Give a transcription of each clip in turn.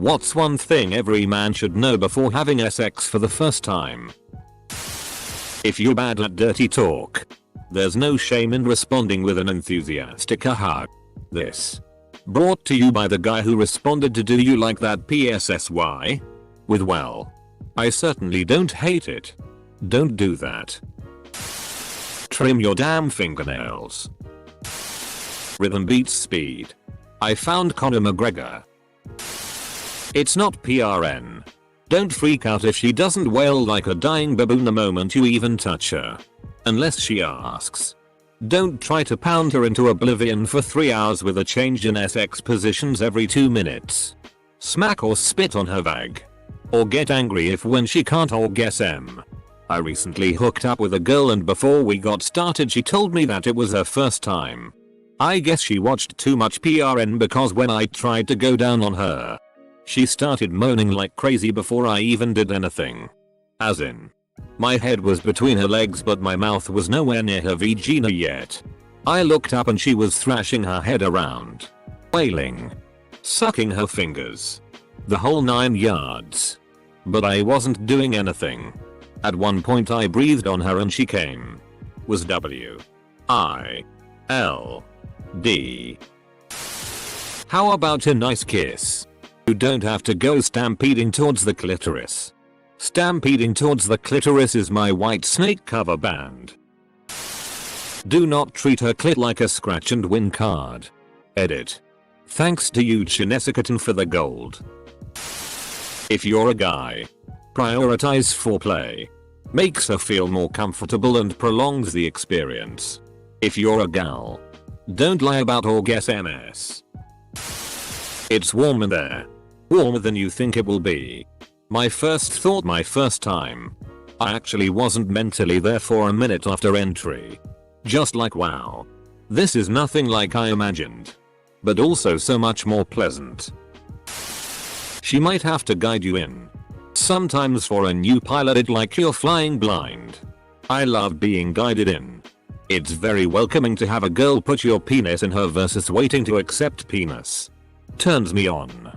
What's one thing every man should know before having sex for the first time? If you're bad at dirty talk, there's no shame in responding with an enthusiastic haha. This brought to you by the guy who responded to "Do you like that PSSY?" with "Well, I certainly don't hate it. Don't do that. Trim your damn fingernails." Rhythm beats speed. I found Conor McGregor. It's not PRN. Don't freak out if she doesn't wail like a dying baboon the moment you even touch her. Unless she asks. Don't try to pound her into oblivion for 3 hours with a change in sex positions every 2 minutes. Smack or spit on her vag. Or get angry if when she can't orgasm. I recently hooked up with a girl and before we got started she told me that it was her first time. I guess she watched too much PRN because when I tried to go down on her, she started moaning like crazy before I even did anything. As in, my head was between her legs but my mouth was nowhere near her vagina yet. I looked up and she was thrashing her head around, wailing, sucking her fingers, the whole 9 yards. But I wasn't doing anything. At one point I breathed on her and she came. Was W-I-L-D. How about a nice kiss? You don't have to go stampeding towards the clitoris. Stampeding towards the clitoris is my White Snake cover band. Do not treat her clit like a scratch and win card. Edit. Thanks to you Chinesicatan for the gold. If you're a guy, prioritize foreplay. Makes her feel more comfortable and prolongs the experience. If you're a gal, don't lie about orgasms. It's warm in there. Warmer than you think it will be. My first thought my first time. I actually wasn't mentally there for a minute after entry. Just like wow. This is nothing like I imagined. But also so much more pleasant. She might have to guide you in. Sometimes for a new pilot it's like you're flying blind. I love being guided in. It's very welcoming to have a girl put your penis in her versus waiting to accept penis. Turns me on.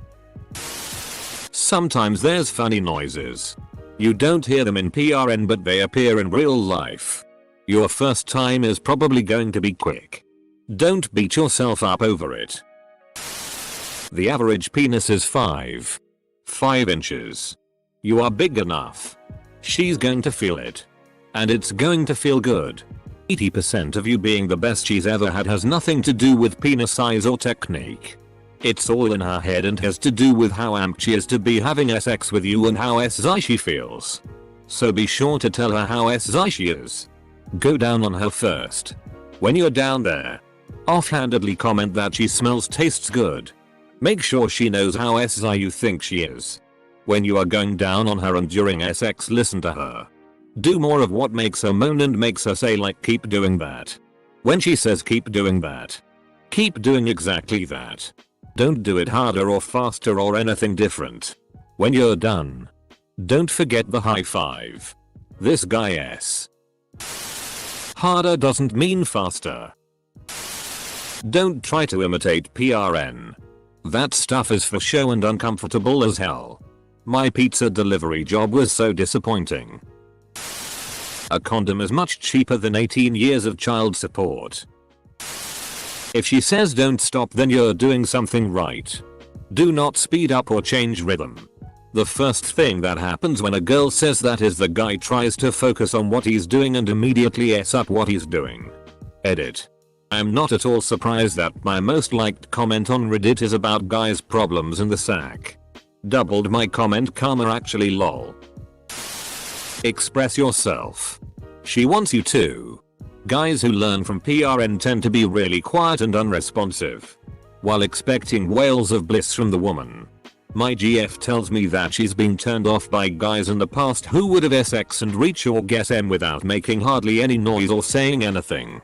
Sometimes there's funny noises. You don't hear them in PRN but they appear in real life. Your first time is probably going to be quick. Don't beat yourself up over it. The average penis is 5 inches. You are big enough. She's going to feel it. And it's going to feel good. 80% of you being the best she's ever had has nothing to do with penis size or technique. It's all in her head and has to do with how amped she is to be having sex with you and how SI she feels. So be sure to tell her how SI she is. Go down on her first. When you're down there, offhandedly comment that she smells tastes good. Make sure she knows how SI you think she is. When you are going down on her and during sex listen to her. Do more of what makes her moan and makes her say like keep doing that. When she says keep doing that, keep doing exactly that. Don't do it harder or faster or anything different. When you're done, don't forget the high five. This guy S. Harder doesn't mean faster. Don't try to imitate PRN. That stuff is for show and uncomfortable as hell. My pizza delivery job was so disappointing. A condom is much cheaper than 18 years of child support. If she says don't stop then you're doing something right. Do not speed up or change rhythm. The first thing that happens when a girl says that is the guy tries to focus on what he's doing and immediately s up what he's doing. Edit. I'm not at all surprised that my most liked comment on Reddit is about guys' problems in the sack. Doubled my comment karma actually lol. Express yourself. She wants you to. Guys who learn from PRN tend to be really quiet and unresponsive. While expecting wails of bliss from the woman. My GF tells me that she's been turned off by guys in the past who would have sex and reach orgasm without making hardly any noise or saying anything.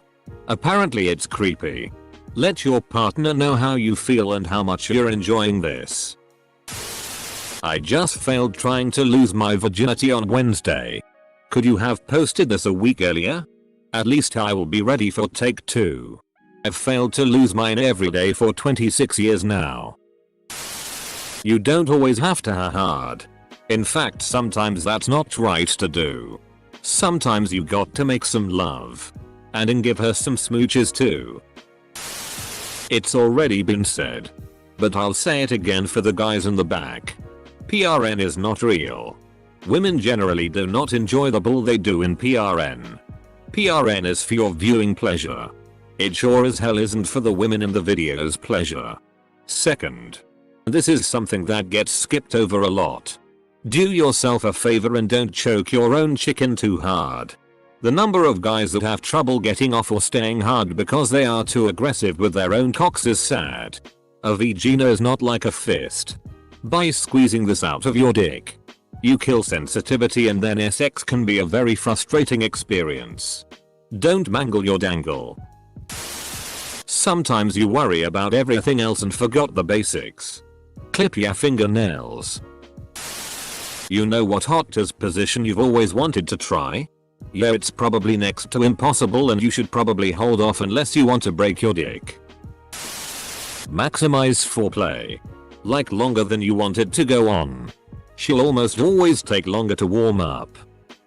Apparently it's creepy. Let your partner know how you feel and how much you're enjoying this. I just failed trying to lose my virginity on Wednesday. Could you have posted this a week earlier? At least I will be ready for take 2. I've failed to lose mine every day for 26 years now. You don't always have to hard. In fact, sometimes that's not right to do. Sometimes you got to make some love. And then give her some smooches too. It's already been said. But I'll say it again for the guys in the back. PRN is not real. Women generally do not enjoy the bull they do in PRN. PRN is for your viewing pleasure. It sure as hell isn't for the women in the video's pleasure. Second, this is something that gets skipped over a lot. Do yourself a favor and don't choke your own chicken too hard. The number of guys that have trouble getting off or staying hard because they are too aggressive with their own cocks is sad. A vagina is not like a fist. By squeezing this out of your dick, you kill sensitivity and then sex can be a very frustrating experience. Don't mangle your dangle. Sometimes you worry about everything else and forgot the basics. Clip your fingernails. You know what hot tub position you've always wanted to try? Yeah, it's probably next to impossible and you should probably hold off unless you want to break your dick. Maximize foreplay. Like longer than you want it to go on. She'll almost always take longer to warm up.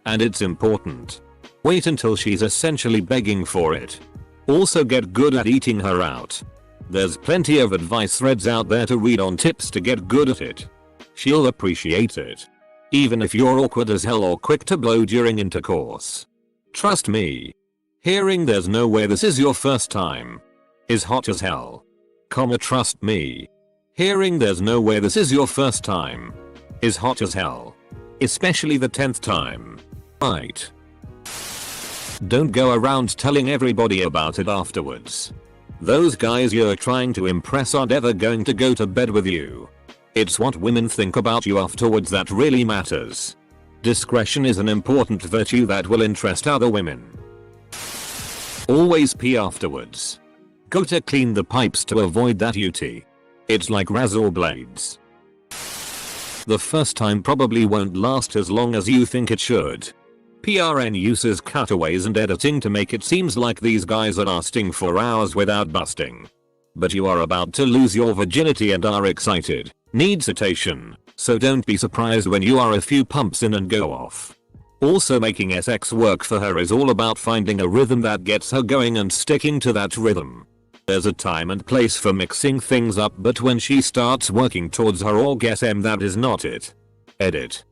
And it's important. Wait until she's essentially begging for it. Also get good at eating her out. There's plenty of advice threads out there to read on tips to get good at it. She'll appreciate it. Even if you're awkward as hell or quick to blow during intercourse. Trust me. Hearing there's no way this is your first time is hot as hell. Trust me. Hearing there's no way this is your first time is hot as hell. Especially the 10th time. Right. Don't go around telling everybody about it afterwards. Those guys you're trying to impress aren't ever going to go to bed with you. It's what women think about you afterwards that really matters. Discretion is an important virtue that will interest other women. Always pee afterwards. Go to clean the pipes to avoid that UT. It's like razor blades. The first time probably won't last as long as you think it should. PRN uses cutaways and editing to make it seems like these guys are lasting for hours without busting. But you are about to lose your virginity and are excited, need citation, so don't be surprised when you are a few pumps in and go off. Also, making sex work for her is all about finding a rhythm that gets her going and sticking to that rhythm. There's a time and place for mixing things up, but when she starts working towards her orgasm, that is not it. Edit.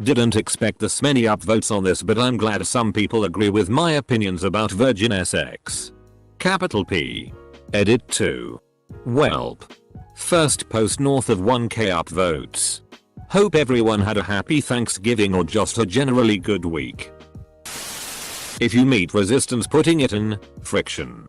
Didn't expect this many upvotes on this, but I'm glad some people agree with my opinions about virgin sex. Capital P. Edit 2. Welp. First post north of 1k upvotes. Hope everyone had a happy Thanksgiving or just a generally good week. If you meet resistance putting it in, friction.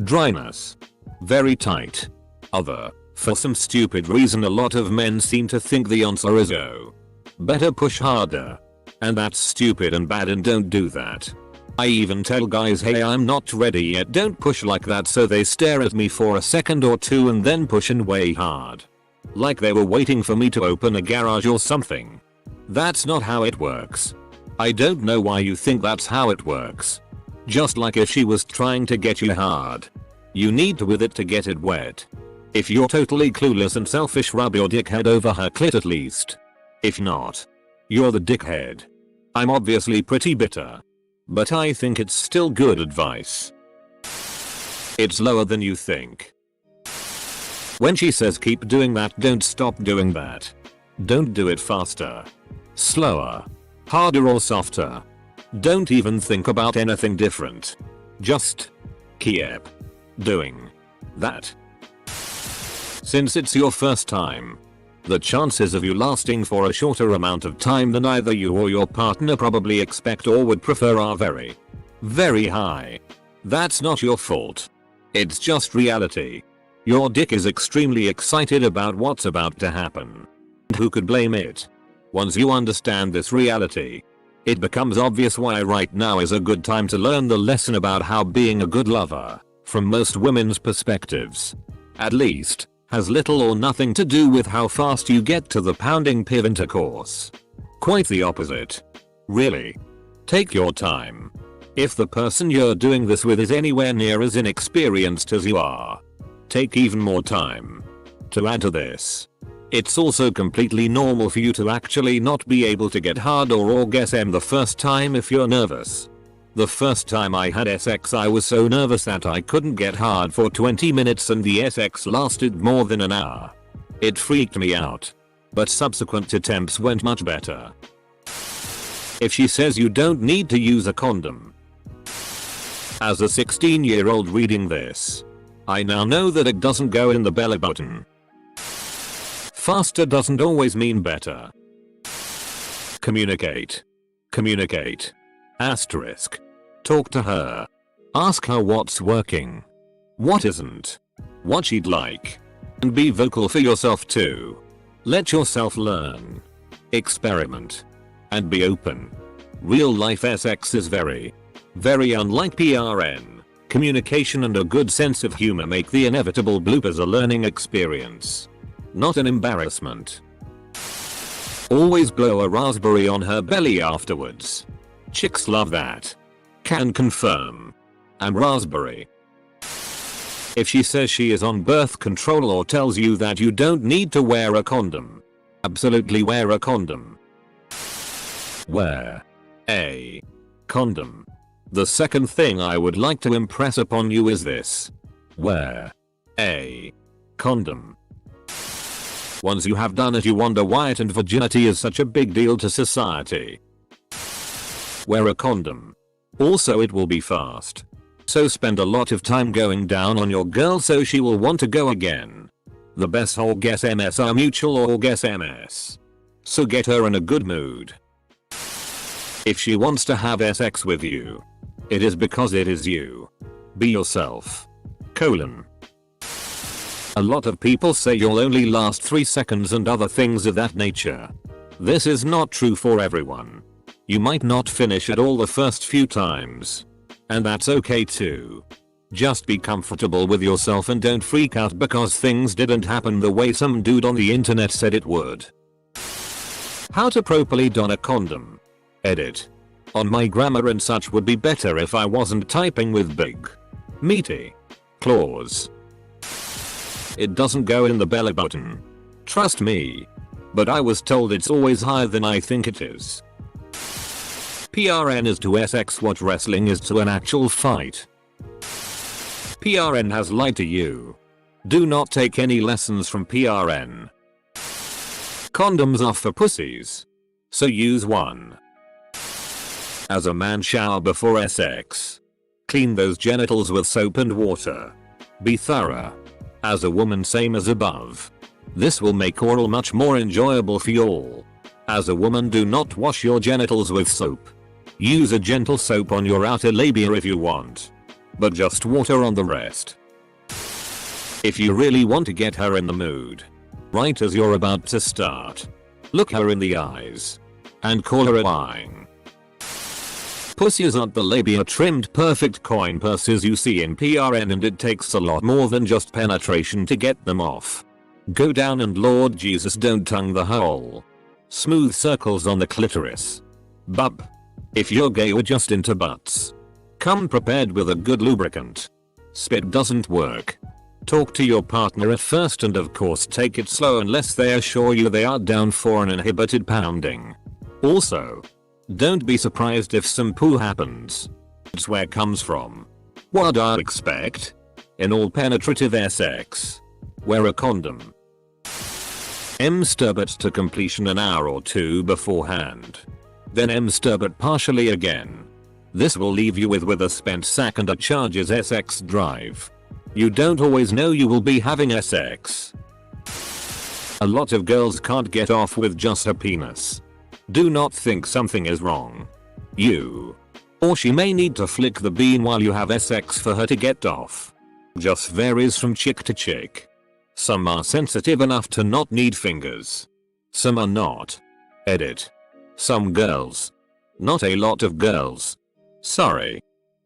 Dryness. Very tight. Other. For some stupid reason a lot of men seem to think the answer is oh. Better push harder. And that's stupid and bad and don't do that. I even tell guys, hey, I'm not ready yet, don't push like that, so they stare at me for a second or two and then push in way hard. Like they were waiting for me to open a garage or something. That's not how it works. I don't know why you think that's how it works. Just like if she was trying to get you hard. You need to with it to get it wet. If you're totally clueless and selfish, rub your dickhead over her clit at least. If not, you're the dickhead. I'm obviously pretty bitter. But I think it's still good advice. It's lower than you think. When she says keep doing that, don't stop doing that. Don't do it faster. Slower. Harder or softer. Don't even think about anything different. Just keep doing that. Since it's your first time, the chances of you lasting for a shorter amount of time than either you or your partner probably expect or would prefer are very, very high. That's not your fault. It's just reality. Your dick is extremely excited about what's about to happen. Who could blame it? Once you understand this reality, it becomes obvious why right now is a good time to learn the lesson about how being a good lover, from most women's perspectives, at least, has little or nothing to do with how fast you get to the pounding piv intercourse. Quite the opposite. Really. Take your time. If the person you're doing this with is anywhere near as inexperienced as you are, take even more time. To add to this, It's also completely normal for you to actually not be able to get hard or orgasm the first time if you're nervous. The first time I had sex I was so nervous that I couldn't get hard for 20 minutes and the sex lasted more than an hour. It freaked me out. But subsequent attempts went much better. If she says you don't need to use a condom. As a 16-year-old reading this, I now know that it doesn't go in the belly button. Faster doesn't always mean better. Communicate. Communicate. Asterisk. Talk to her. Ask her what's working. What isn't. What she'd like. And be vocal for yourself too. Let yourself learn. Experiment. And be open. Real life sex is very unlike PRN. Communication and a good sense of humor make the inevitable bloopers a learning experience. Not an embarrassment. Always blow a raspberry on her belly afterwards. Chicks love that. Can confirm. I'm raspberry. If she says she is on birth control or tells you that you don't need to wear a condom. Absolutely wear a condom. Wear a condom. The second thing I would like to impress upon you is this. Wear a condom. Once you have done it you wonder why it and virginity is such a big deal to society. Wear a condom. Also it will be fast. So spend a lot of time going down on your girl so she will want to go again. The best orgasms are mutual orgasms. So get her in a good mood. If she wants to have sex with you, it is because it is you. Be yourself. A lot of people say you'll only last 3 seconds and other things of that nature. This is not true for everyone. You might not finish at all the first few times. And that's okay too. Just be comfortable with yourself and don't freak out because things didn't happen the way some dude on the internet said it would. How to properly don a condom. Edit. On my grammar and such would be better if I wasn't typing with big, meaty claws. It doesn't go in the belly button. Trust me. But I was told it's always higher than I think it is. PRN is to sex what wrestling is to an actual fight. PRN has lied to you. Do not take any lessons from PRN. Condoms are for pussies. So use one. As a man, shower before sex. Clean those genitals with soap and water. Be thorough. As a woman, same as above. This will make oral much more enjoyable for you all. As a woman, do not wash your genitals with soap. Use a gentle soap on your outer labia if you want. But just water on the rest. If you really want to get her in the mood, right as you're about to start, look her in the eyes. And call her a wine. Pussies aren't the labia trimmed perfect coin purses you see in PRN, and it takes a lot more than just penetration to get them off. Go down and Lord Jesus don't tongue the hole. Smooth circles on the clitoris. Bub. If you're gay or just into butts, come prepared with a good lubricant. Spit doesn't work. Talk to your partner at first and of course take it slow unless they assure you they are down for an inhibited pounding. Also, don't be surprised if some poo happens. It's where comes from. What I expect? In all penetrative sex. Wear a condom. Masturbate to completion an hour or two beforehand. Then masturbate partially again. This will leave you with a spent sack and a charges sex drive. You don't always know you will be having sex. A lot of girls can't get off with just a penis. Do not think something is wrong. You or she may need to flick the bean while you have sex for her to get off. Just varies from chick to chick. Some are sensitive enough to not need fingers. Some are not. Edit. Some girls. Not a lot of girls. Sorry.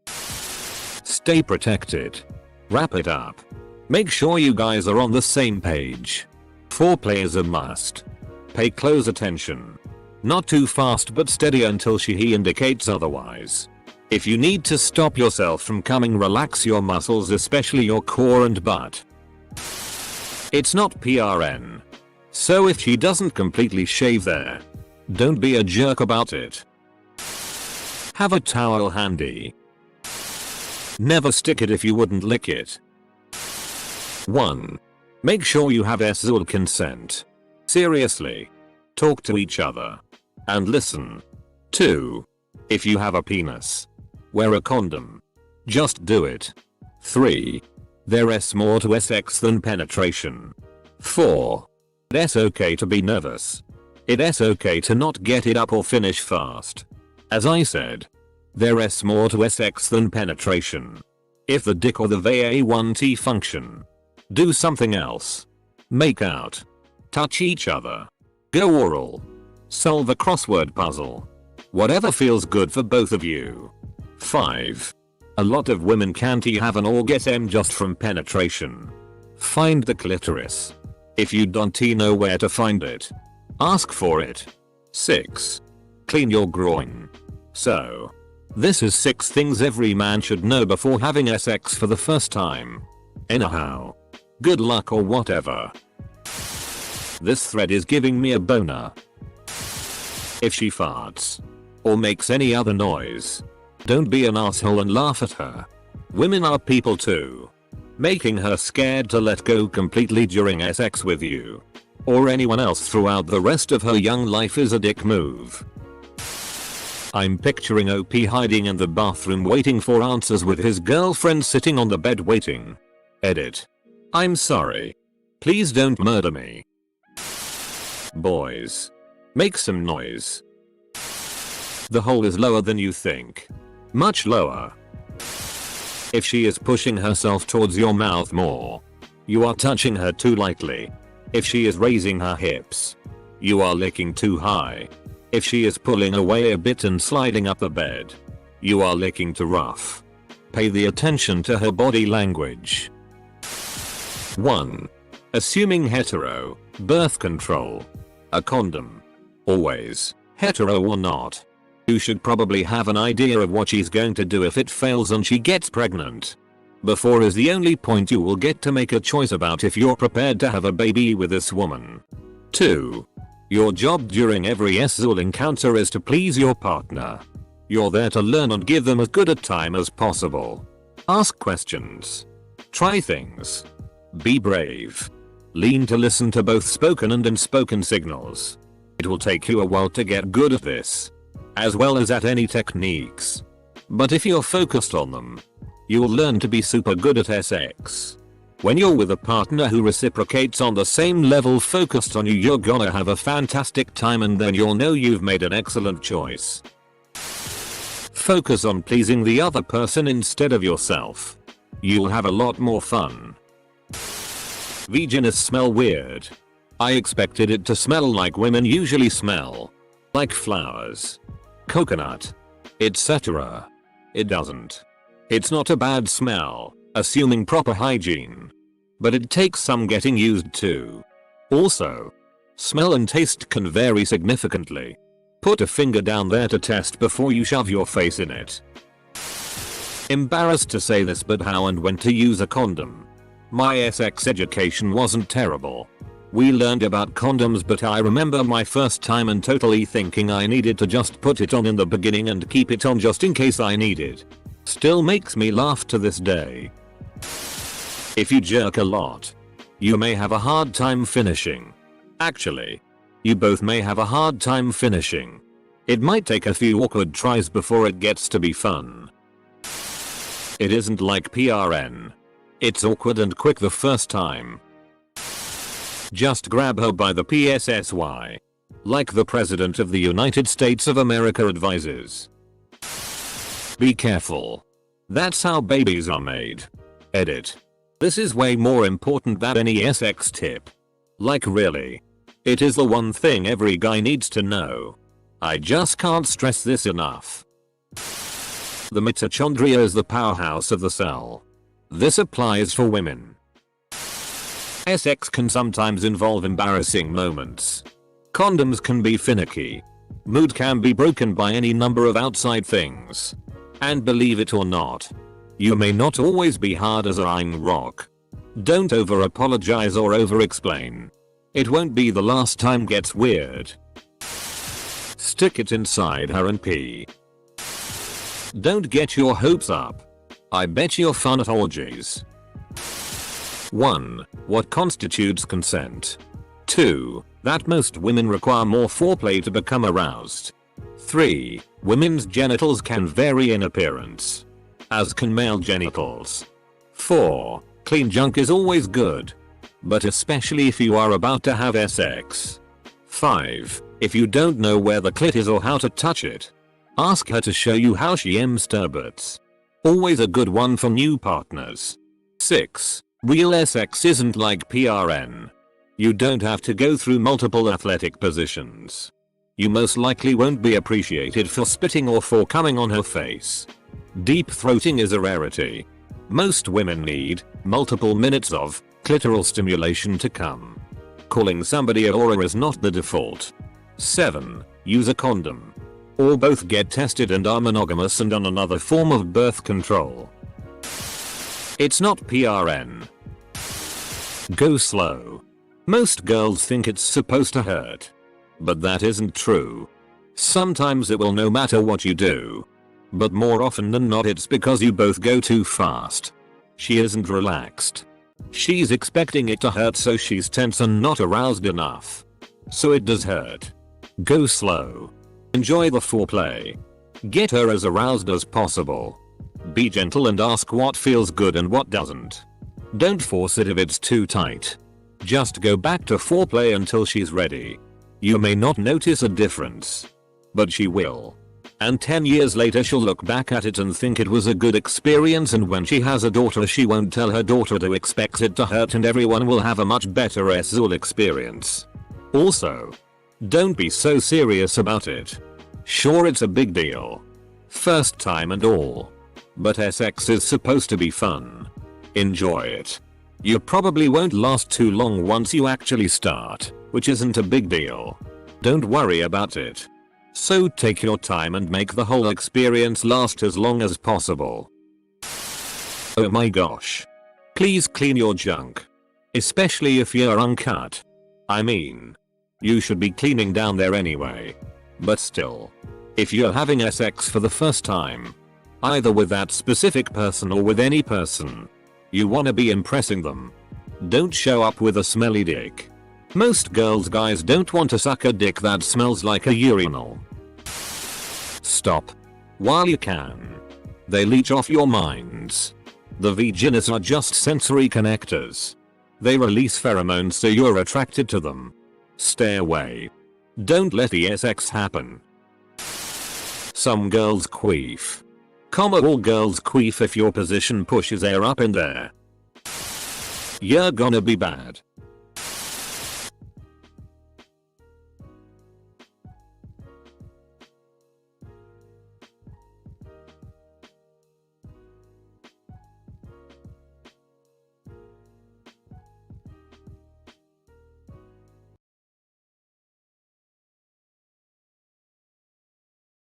Stay protected. Wrap it up. Make sure you guys are on the same page. Foreplay is a must. Pay close attention. Not too fast but steady until he indicates otherwise. If you need to stop yourself from coming, relax your muscles, especially your core and butt. It's not PRN. So if she doesn't completely shave there, don't be a jerk about it. Have a towel handy. Never stick it if you wouldn't lick it. 1. Make sure you have SZUL consent. Seriously. Talk to each other. And listen. 2. If you have a penis, wear a condom. Just do it. 3. There's more to sex than penetration. 4. It's okay to be nervous. It's okay to not get it up or finish fast. As I said, there's more to sex than penetration. If the dick or the VA1T function, do something else. Make out. Touch each other. Go oral. Solve a crossword puzzle. Whatever feels good for both of you. 5. A lot of women can't have an orgasm just from penetration. Find the clitoris. If you don't know where to find it, ask for it. 6. Clean your groin. So, this is 6 things every man should know before having sex for the first time. Anyhow, good luck or whatever. This thread is giving me a boner. If she farts or makes any other noise, don't be an asshole and laugh at her. Women are people too. Making her scared to let go completely during sex with you or anyone else throughout the rest of her young life is a dick move. I'm picturing OP hiding in the bathroom waiting for answers with his girlfriend sitting on the bed waiting. Edit. I'm sorry. Please don't murder me. Boys, make some noise. The hole is lower than you think. Much lower. If she is pushing herself towards your mouth more, you are touching her too lightly. If she is raising her hips, you are licking too high. If she is pulling away a bit and sliding up the bed, you are licking too rough. Pay the attention to her body language. 1. Assuming hetero, birth control. A condom. Always, hetero or not. You should probably have an idea of what she's going to do if it fails and she gets pregnant. Before is the only point you will get to make a choice about if you're prepared to have a baby with this woman. 2. Your job during every SZUL encounter is to please your partner. You're there to learn and give them as good a time as possible. Ask questions. Try things. Be brave. Lean to listen to both spoken and unspoken signals. It will take you a while to get good at this, as well as at any techniques. But if you're focused on them, you'll learn to be super good at sex. When you're with a partner who reciprocates on the same level focused on you, you're gonna have a fantastic time and then you'll know you've made an excellent choice. Focus on pleasing the other person instead of yourself. You'll have a lot more fun. Vaginas smell weird. I expected it to smell like women usually smell. Like flowers, coconut, etc. It doesn't. It's not a bad smell, assuming proper hygiene. But it takes some getting used to. Also, smell and taste can vary significantly. Put a finger down there to test before you shove your face in it. Embarrassed to say this, but how and when to use a condom. My sex education wasn't terrible. We learned about condoms, but I remember my first time and totally thinking I needed to just put it on in the beginning and keep it on just in case I need it. Still makes me laugh to this day. If you jerk a lot, you may have a hard time finishing. Actually, you both may have a hard time finishing. It might take a few awkward tries before it gets to be fun. It isn't like PRN. It's awkward and quick the first time. Just grab her by the PSSY. Like the President of the United States of America advises. Be careful. That's how babies are made. Edit. This is way more important than any sex tip. Like really. It is the one thing every guy needs to know. I just can't stress this enough. The mitochondria is the powerhouse of the cell. This applies for women. Sex can sometimes involve embarrassing moments. Condoms can be finicky. Mood can be broken by any number of outside things. And believe it or not, you may not always be hard as a iron rock. Don't over apologize or over explain. It won't be the last time gets weird. Stick it inside her and pee. Don't get your hopes up. I bet you're fun at orgies. 1. What constitutes consent? 2. That most women require more foreplay to become aroused. 3. Women's genitals can vary in appearance, as can male genitals. 4. Clean junk is always good, but especially if you are about to have sex. 5. If you don't know where the clit is or how to touch it, ask her to show you how she masturbates. Always a good one for new partners. 6. Real sex isn't like PRN. You don't have to go through multiple athletic positions. You most likely won't be appreciated for spitting or for coming on her face. Deep throating is a rarity. Most women need multiple minutes of clitoral stimulation to come. Calling somebody a whore is not the default. 7. Use a condom. Or both get tested and are monogamous and on another form of birth control. It's not PRN. Go slow. Most girls think it's supposed to hurt. But that isn't true. Sometimes it will no matter what you do. But more often than not it's because you both go too fast. She isn't relaxed. She's expecting it to hurt so she's tense and not aroused enough. So it does hurt. Go slow. Enjoy the foreplay. Get her as aroused as possible. Be gentle and ask what feels good and what doesn't. Don't force it if it's too tight. Just go back to foreplay until she's ready. You may not notice a difference, but she will. And 10 years later she'll look back at it and think it was a good experience, and when she has a daughter she won't tell her daughter to expect it to hurt, and everyone will have a much better SZOL experience. Also, don't be so serious about it. Sure, it's a big deal. First time and all. But sex is supposed to be fun. Enjoy it. You probably won't last too long once you actually start, which isn't a big deal. Don't worry about it. So take your time and make the whole experience last as long as possible. Oh my gosh. Please clean your junk. Especially if you're uncut. I mean, you should be cleaning down there anyway. But still. If you're having sex for the first time, either with that specific person or with any person, you wanna be impressing them. Don't show up with a smelly dick. Most guys don't want to suck a dick that smells like a urinal. Stop. While you can. They leech off your minds. The vaginas are just sensory connectors. They release pheromones so you're attracted to them. Stay away. Don't let the sex happen. Some girls queef. All girls queef if your position pushes air up in there. You're gonna be bad.